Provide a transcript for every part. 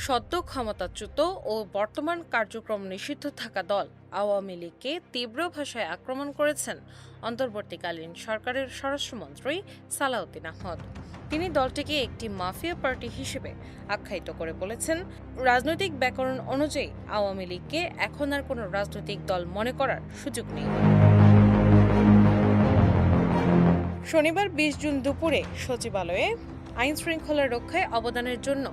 সদ্য ক্ষমতাচ্যুত ও বর্তমান কার্যক্রম নিষিদ্ধ থাকা দল আওয়ামী লীগকে তীব্র ভাষায় আক্রমণ করেছেন অন্তর্বর্তীকালীন সরকারের স্বরাষ্ট্রমন্ত্রী সালাউদ্দিন আহমদ। তিনি দলটিকে একটি মাফিয়া পার্টি হিসেবে আখ্যায়িত করে বলেছেন, রাজনৈতিক ব্যাকরণ অনুযায়ী আওয়ামী লীগকে এখন আর কোনো রাজনৈতিক দল মনে করার সুযোগ নেই। শনিবার ২০ জুন দুপুরে সচিবালয়ে আইন শৃঙ্খলা রক্ষায় অবদানের জন্য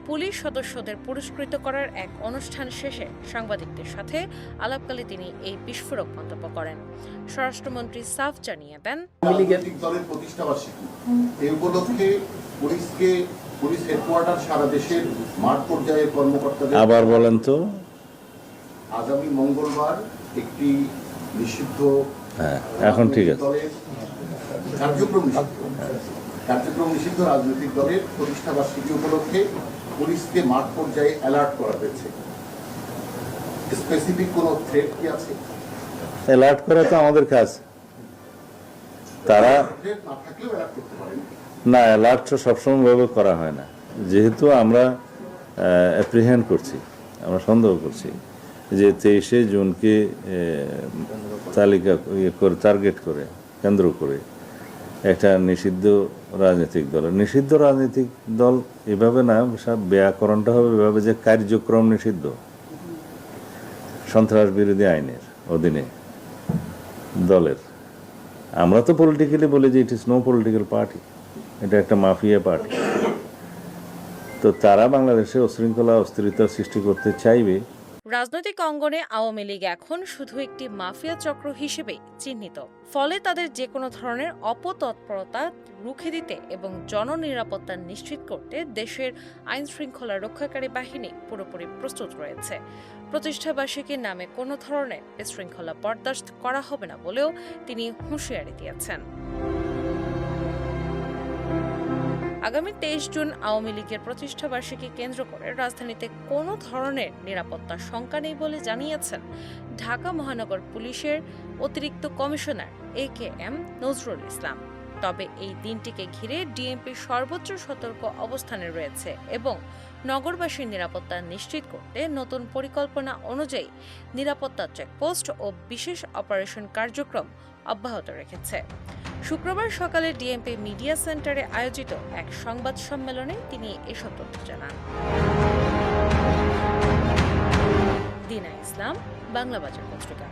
পুলিশ সদস্যদের পুরস্কৃত করার এক অনুষ্ঠান শেষে সাংবাদিকদের সাথে আলাপকালে তিনি এই বিস্ফোরক মন্তব্য করেন। স্বরাষ্ট্রমন্ত্রী সাফ জানিয়ে দেন, রাজনৈতিক দলের প্রতিষ্ঠাবার্ষিকী এই উপলক্ষে পুলিশ হেডকোয়ার্টার সারা দেশের মাঠ পর্যায়ের কর্মকর্তাদের আবার বলেন তো, আগামী মঙ্গলবার একটি নিষিদ্ধ এখন ঠিক আছে দলের কার্যক্রম নিষিদ্ধ রাজনৈতিক দলের প্রতিষ্ঠাবার্ষিকী উপলক্ষে পুলিশকে মাঠ পর্যায়ে অ্যালার্ট করা হয়েছে। স্পেসিফিক কোনো থ্রেট কি আছে? অ্যালার্ট করা তো আমাদের কাজ, তারা থ্রেট না থাকলেও অ্যালার্ট করতে পারেন না, অ্যালার্ট তো সবসময় ভাবে করা হয় না, যেহেতু আমরা অ্যাপ্রিহেন্ড করছি, আমরা সন্দেহ করছি যে 23শে জুনকে তালিকা করে টার্গেট করে কেন্দ্র করে একটা নিষিদ্ধ রাজনৈতিক দল এভাবে না, সব ব্যাকরণটা হবে এভাবে যে কার্যক্রম নিষিদ্ধ সন্ত্রাস বিরোধী আইনের অধীনে দলের। আমরা তো পলিটিক্যালি বলি যে it is no political party, এটা একটা মাফিয়া পার্টি। তো তারা বাংলাদেশে অশৃঙ্খলা অস্থিরতা সৃষ্টি করতে চাইবে। রাজনৈতিক অঙ্গনে আওয়ামী লীগ এখন শুধু একটি মাফিয়া চক্র হিসেবে চিহ্নিত। ফলে তাদের যে কোনো ধরনের অপতৎপরতা রুখে দিতে এবং জননিরাপত্তা নিশ্চিত করতে দেশের আইন শৃঙ্খলা রক্ষাকারী বাহিনী পুরোপুরি প্রস্তুত রয়েছে। প্রতিষ্ঠাবার্ষিকীর নামে কোনো ধরনের বিশৃঙ্খলা বরদাস্ত করা হবে না বলেও তিনি হুঁশিয়ারি দিয়েছেন। আগামী 23 জুন আওয়ামী লীগের প্রতিষ্ঠাবার্ষিকী কেন্দ্র করে রাজধানীতে কোনো ধরনের নিরাপত্তার শঙ্কা নেই বলে জানিয়েছেন ঢাকা মহানগর পুলিশের অতিরিক্ত কমিশনার AKM নজরুল ইসলাম। তবে এই দিনটিকে ঘিরে ডিএমপি সর্বোচ্চ সতর্ক অবস্থানে রয়েছে এবং নগরবাসীর নিরাপত্তা নিশ্চিত করতে নতুন পরিকল্পনা অনুযায়ী নিরাপত্তা চেকপোস্ট ও বিশেষ অপারেশন কার্যক্রম অব্যাহত রেখেছে। শুক্রবার সকালে ডিএমপি মিডিয়া সেন্টারে আয়োজিত এক সংবাদ সম্মেলনে তিনি এসব তথ্য জানান। দিনা ইসলাম, বাংলা বাজার পত্রিকা।